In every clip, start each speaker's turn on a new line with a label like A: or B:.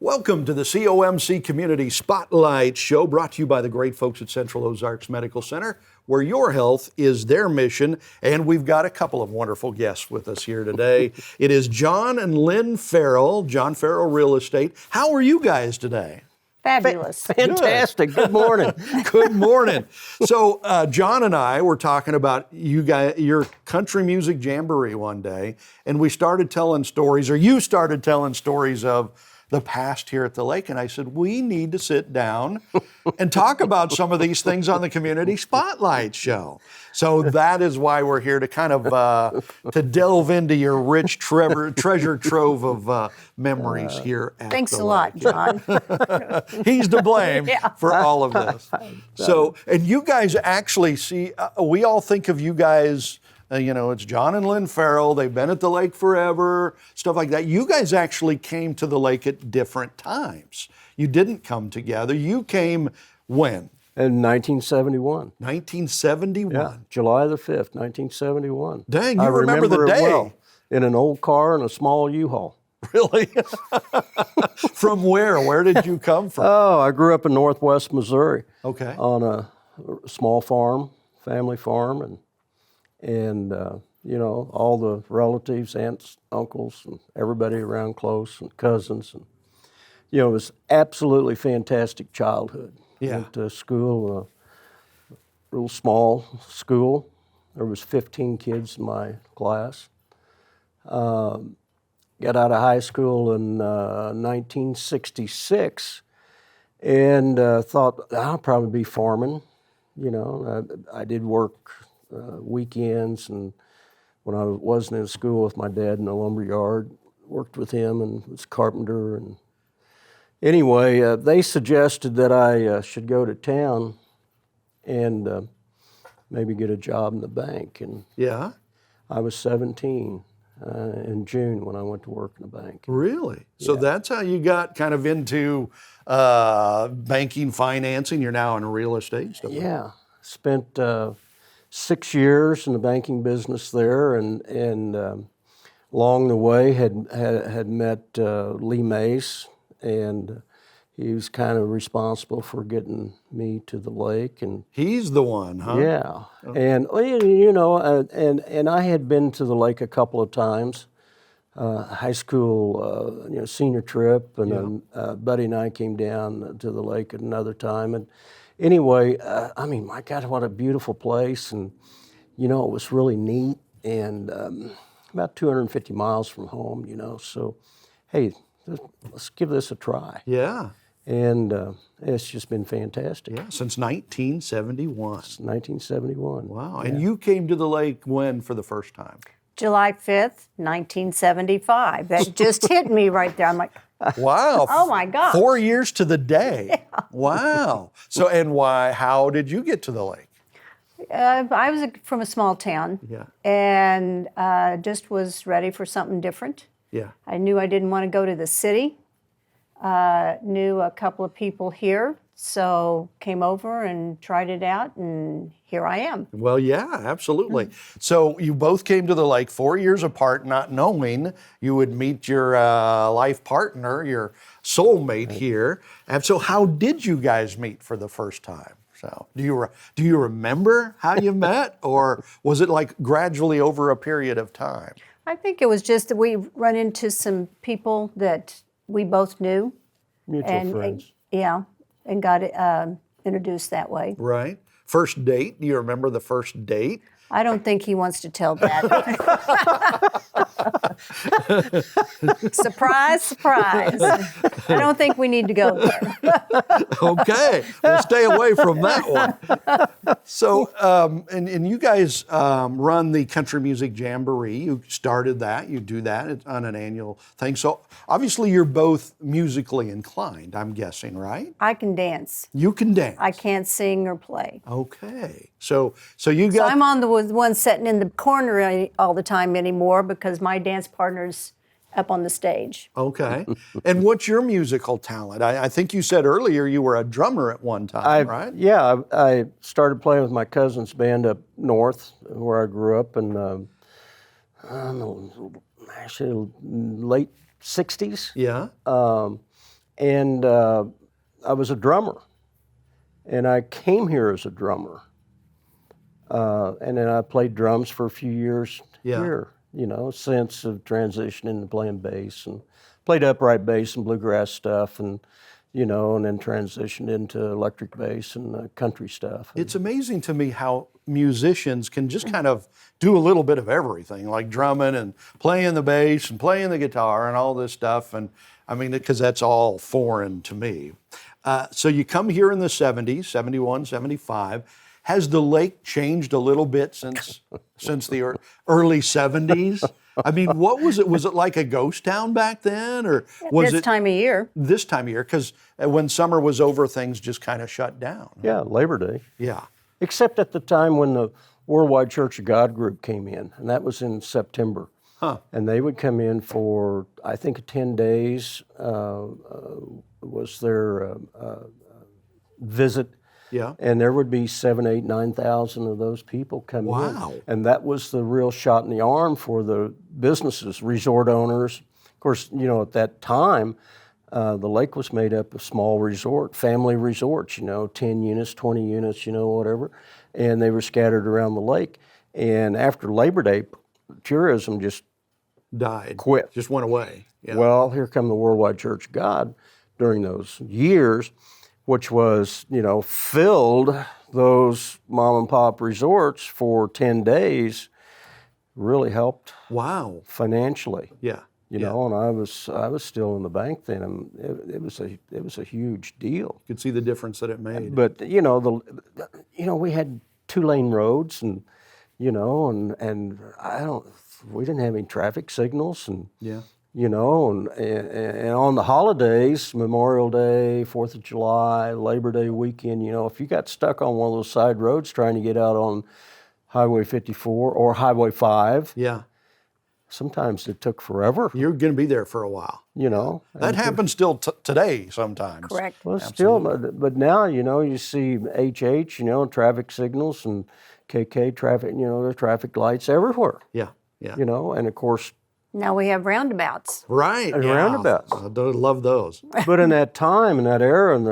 A: Welcome to the COMC Community Spotlight Show, brought to you by the great folks at Central Ozarks Medical Center, where your health is their mission. And we've got a couple of wonderful guests with us here today. It is John and Lynn Farrell, John Farrell Real Estate. How are you guys today?
B: Fabulous.
C: Fantastic. Good morning.
A: Good morning. So John and I were talking about you guys, your country music jamboree one day, and we started telling stories, or you started telling stories of the past here at the lake, and I said, we need to sit down and talk about some of these things on the Community Spotlight Show. So that is why we're here, to kind of to delve into your rich treasure trove of memories here at
B: Thanks
A: the
B: a lot,
A: lake.
B: John.
A: He's to blame
B: Yeah.
A: for all of this. So, and you guys actually see, we all think of you guys, it's John and Lynn Farrell. They've been at the lake forever, stuff like that. You guys actually came to the lake at different times. You didn't come together. You came when?
C: In 1971.
A: 1971.
C: Yeah, July the 5th, 1971.
A: Dang, you
C: I
A: remember the
C: it
A: day.
C: well, in an old car and a small U-Haul.
A: Really? From where? Where did you come from?
C: Oh, I grew up in northwest Missouri.
A: Okay.
C: On a small farm, family farm, and all the relatives, aunts, uncles, and everybody around close, and cousins, and it was absolutely fantastic childhood.
A: Yeah.
C: Went to school, a real small school. There was 15 kids in my class. Got out of high school in 1966, and thought I'll probably be farming. I did work weekends, and when I wasn't in school with my dad in the lumber yard, worked with him and was a carpenter. And anyway, they suggested that I should go to town and maybe get a job in the bank. And
A: Yeah.
C: I was 17 in June when I went to work in the bank.
A: Really? So
C: Yeah.
A: that's how you got kind of into banking, financing. You're now in real estate and stuff.
C: Yeah, spent 6 years in the banking business there, and along the way had met Lee Mace, and he was kind of responsible for getting me to the lake. And
A: He's the one, huh?
C: yeah, and and I had been to the lake a couple of times, high school, senior trip, and then Buddy and I came down to the lake at another time. And anyway, my God, what a beautiful place, and it was really neat, and about 250 miles from home, so hey, let's give this a try.
A: Yeah.
C: And it's just been fantastic.
A: Yeah, since 1971.
C: It's 1971.
A: Wow. And you came to the lake when for the first time?
B: July 5th, 1975. That just hit me right there. I'm like,
A: Wow.
B: oh my gosh.
A: 4 years to the day. Yeah. Wow. So, and how did you get to the lake?
B: I was from a small town.
A: Yeah.
B: And just was ready for something different.
A: Yeah.
B: I knew I didn't want to go to the city. Knew a couple of people here, so came over and tried it out, and here I am.
A: Well, yeah, absolutely. So you both came to the lake 4 years apart, not knowing you would meet your life partner, your soulmate here. And so how did you guys meet for the first time? So do you remember how you met, or was it like gradually over a period of time?
B: I think it was just that we run into some people that we both knew.
C: Mutual friends.
B: And got introduced that way.
A: Right. First date, do you remember the first date?
B: I don't think he wants to tell that. Surprise, surprise. I don't think we need to go there.
A: Okay, we'll stay away from that one. So, and you guys run the Country Music Jamboree. You started that. You do that on an annual thing. So obviously you're both musically inclined, I'm guessing, right?
B: I can dance.
A: You can dance.
B: I can't sing or play.
A: Okay. So you got...
B: So I'm on the one sitting in the corner all the time anymore because my dance partner's up on the stage.
A: Okay. And what's your musical talent? I think you said earlier you were a drummer at one time, right?
C: Yeah, I started playing with my cousin's band up north where I grew up in, actually late 60s.
A: Yeah.
C: And I was a drummer. And I came here as a drummer. And then I played drums for a few years here, since of transitioning to playing bass, and played upright bass and bluegrass stuff, and then transitioned into electric bass and country stuff.
A: It's amazing to me how musicians can just kind of do a little bit of everything, like drumming and playing the bass and playing the guitar and all this stuff. And I mean, because that's all foreign to me. So you come here in the 70s, 71, 75. Has the lake changed a little bit since the early 70s? I mean, what was it? Was it like a ghost town back then, or was
B: This time of year.
A: This time of year, because when summer was over, things just kind of shut down.
C: Yeah, Labor Day.
A: Yeah.
C: Except at the time when the Worldwide Church of God group came in, and that was in September.
A: Huh.
C: And they would come in for, I think, 10 days was their visit.
A: Yeah.
C: And there would be 7, 8, 9,000 of those people coming
A: Wow.
C: in. And that was the real shot in the arm for the businesses, resort owners. Of course, at that time, the lake was made up of small family resorts, 10 units, 20 units, whatever. And they were scattered around the lake. And after Labor Day, tourism just
A: Died.
C: quit.
A: Just went away. Yeah.
C: Well, here come the Worldwide Church of God during those years, which was, filled those mom and pop resorts for 10 days, really helped
A: Wow.
C: financially.
A: Yeah.
C: And I was still in the bank then, and it was a huge deal.
A: You could see the difference that it made.
C: But we had 2-lane roads, and and we didn't have any traffic signals, and
A: Yeah.
C: and on the holidays, Memorial Day, 4th of July, Labor Day weekend, if you got stuck on one of those side roads trying to get out on Highway 54 or Highway 5,
A: Yeah.
C: sometimes it took forever,
A: You're going to be there for a while. That happens still today sometimes.
B: Correct.
C: Well, still, but now, you see HH, traffic signals, and KK traffic, there's traffic lights everywhere,
A: Yeah. Yeah.
C: and of course,
B: Now we have roundabouts.
A: Right.
C: And
A: yeah.
C: roundabouts.
A: I do love those.
C: but in that time, in that era, and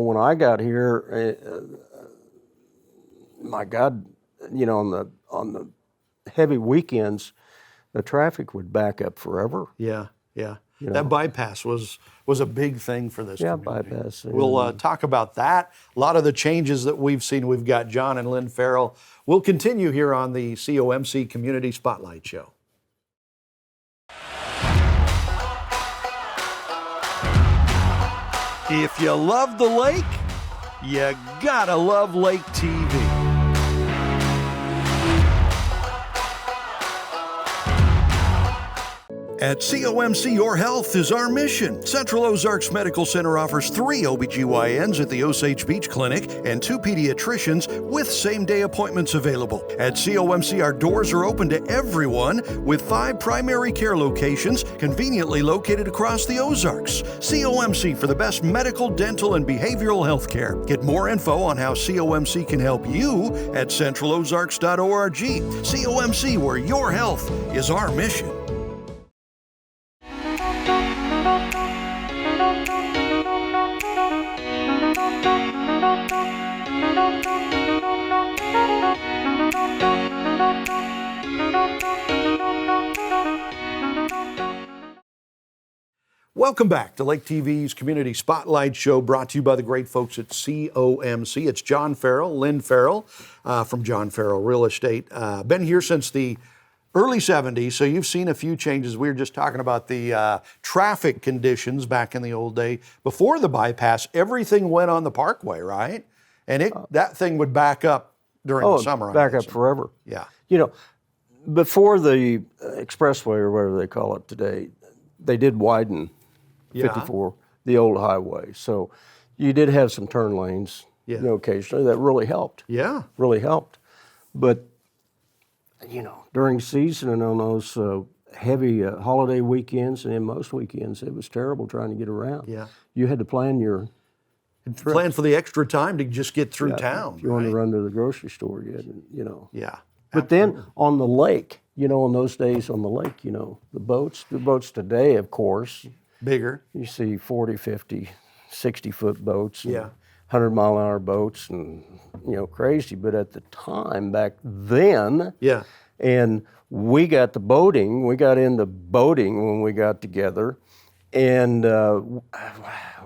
C: when I got here, my God, on the heavy weekends, the traffic would back up forever.
A: Yeah. Yeah. That bypass was a big thing for this community.
C: Bypass.
A: We'll talk about that. A lot of the changes that we've seen. We've got John and Lynn Farrell. We'll continue here on the COMC Community Spotlight Show. If you love the lake, you gotta love Lake TV. At COMC, your health is our mission. Central Ozarks Medical Center offers 3 OBGYNs at the Osage Beach Clinic and 2 pediatricians with same-day appointments available. At COMC, our doors are open to everyone with 5 primary care locations conveniently located across the Ozarks. COMC for the best medical, dental, and behavioral health care. Get more info on how COMC can help you at centralozarks.org. COMC, where your health is our mission. Welcome back to Lake TV's Community Spotlight Show, brought to you by the great folks at COMC. It's John Farrell, Lynn Farrell from John Farrell Real Estate. Been here since the early 70s, so you've seen a few changes. We were just talking about the traffic conditions back in the old day. Before the bypass, everything went on the parkway, right? And that thing would back up during the summer.
C: Back up forever.
A: Yeah.
C: Before the expressway, or whatever they call it today, they did widen 54, the old highway. So you did have some turn lanes, occasionally. That really helped.
A: Yeah.
C: Really helped. But, during season and on those heavy holiday weekends and in most weekends, it was terrible trying to get around.
A: Yeah.
C: You had to plan your
A: Plan for the extra time to just get through town.
C: If you wanted to run to the grocery store, you had,
A: Yeah.
C: But then on the lake, in those days on the lake, the boats today, of course,
A: Bigger.
C: You see 40, 50, 60-foot boats. And
A: Yeah.
C: 100-mile-an-hour boats and, crazy. But at the time, back then,
A: Yeah.
C: and we got into boating when we got together. And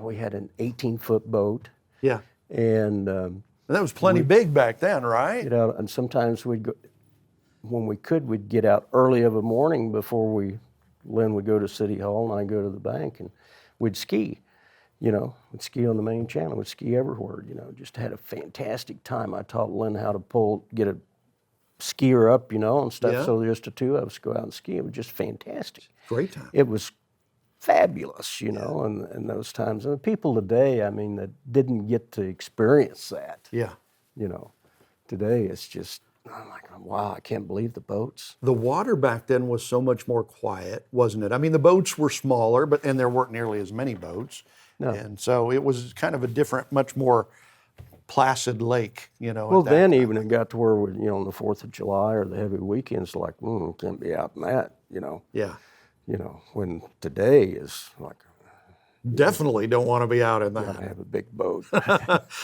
C: we had an 18-foot boat.
A: Yeah.
C: And
A: And that was plenty big back then, right?
C: and sometimes we'd go, when we could, we'd get out early of a morning before Lynn would go to City Hall and I'd go to the bank, and we'd ski. We'd ski on the main channel, we'd ski everywhere, just had a fantastic time. I taught Lynn how to get a skier up, and stuff,
A: Yeah.
C: so just the two of us go out and ski. It was just fantastic.
A: Great time.
C: It was fabulous, in those times. And the people today, that didn't get to experience that,
A: Yeah.
C: Today it's just, I'm like, wow, I can't believe the boats.
A: The water back then was so much more quiet, wasn't it? I mean, the boats were smaller, and there weren't nearly as many boats.
C: No.
A: And so it was kind of a different, much more placid lake,
C: Well, then even it got to where, on the 4th of July or the heavy weekends, like, can't be out in that,
A: Yeah.
C: When today is like,
A: Definitely don't want to be out in
C: I
A: that.
C: have a big boat.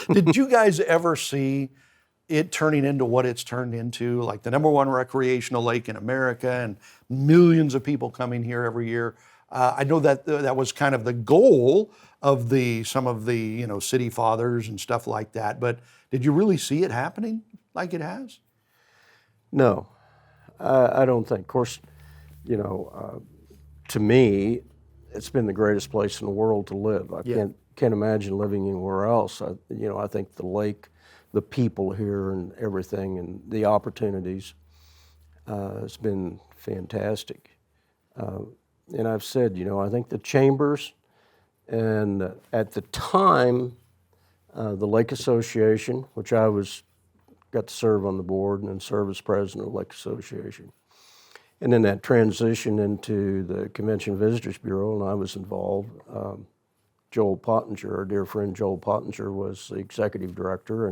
A: Did you guys ever see it turning into what it's turned into, like the #1 recreational lake in America and millions of people coming here every year? I know that that was kind of the goal of some of the city fathers and stuff like that. But did you really see it happening like it has?
C: No, I don't think. Of course, to me, it's been the greatest place in the world to live. I can't imagine living anywhere else. I think the lake, the people here, and everything, and the opportunities, has been fantastic. And I've said, I think the chambers, and at the time, the Lake Association, which I got to serve on the board and then serve as president of the Lake Association. And then that transition into the Convention Visitors Bureau, and I was involved. Joel Pottinger, our dear friend Joel Pottinger, was the executive director,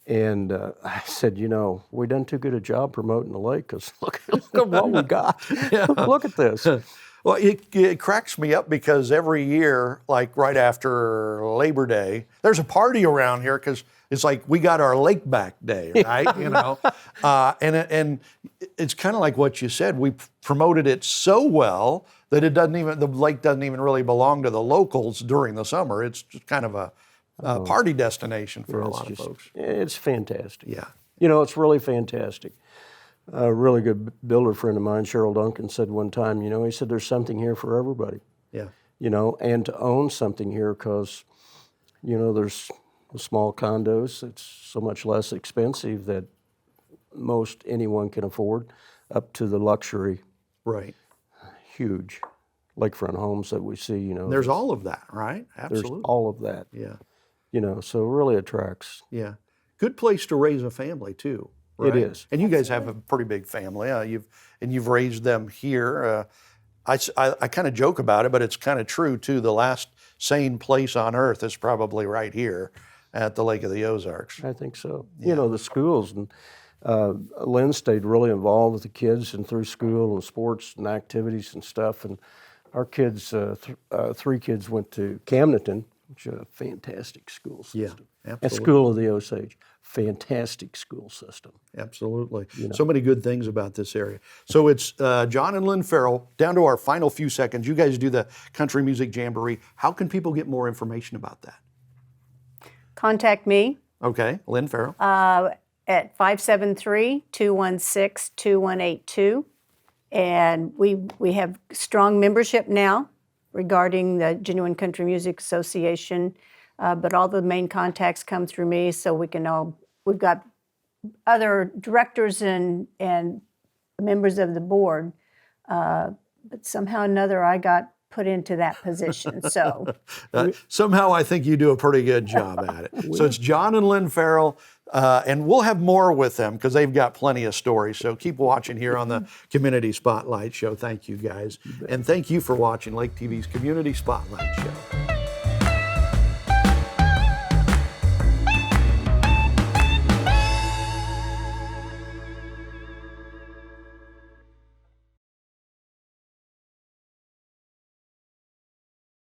C: and I said, we done too good a job promoting the lake, because look at what we got. Look at this.
A: Well, it cracks me up because every year, like right after Labor Day, there's a party around here because it's like we got our lake back day, right? And it's kind of like what you said. We promoted it so well that the lake doesn't even really belong to the locals during the summer. It's just kind of a party destination for a lot of folks.
C: It's fantastic.
A: Yeah.
C: It's really fantastic. A really good builder friend of mine, Cheryl Duncan, said one time, he said, there's something here for everybody.
A: Yeah.
C: And to own something here, because, there's small condos. It's so much less expensive that most anyone can afford, up to the luxury,
A: Right.
C: huge lakefront homes that we see,
A: There's all of that, right? Absolutely.
C: There's all of that,
A: Yeah.
C: so it really attracts.
A: Yeah. Good place to raise a family too. Right?
C: It is.
A: And you guys have a pretty big family. You've raised them here. I kind of joke about it, but it's kind of true too. The last sane place on earth is probably right here at the Lake of the Ozarks.
C: I think so. The schools, and Lynn stayed really involved with the kids and through school and sports and activities and stuff. And our kids, 3 kids went to Camdenton, which is a fantastic school system.
A: Yeah,
C: And
A: absolutely.
C: School of the Osage, fantastic school system.
A: Absolutely. So many good things about this area. So it's John and Lynn Farrell. Down to our final few seconds. You guys do the Country Music Jamboree. How can people get more information about that?
B: Contact me
A: Okay, Lynn Farrell.
B: at 573-216-2182. And we have strong membership now regarding the Genuine Country Music Association, but all the main contacts come through me, so we've got other directors and members of the board, but somehow or another I got put into that position. So
A: Somehow I think you do a pretty good job at it. So it's John and Lynn Farrell, and we'll have more with them because they've got plenty of stories. So keep watching here on the Community Spotlight Show. Thank you, guys. And thank you for watching Lake TV's Community Spotlight Show.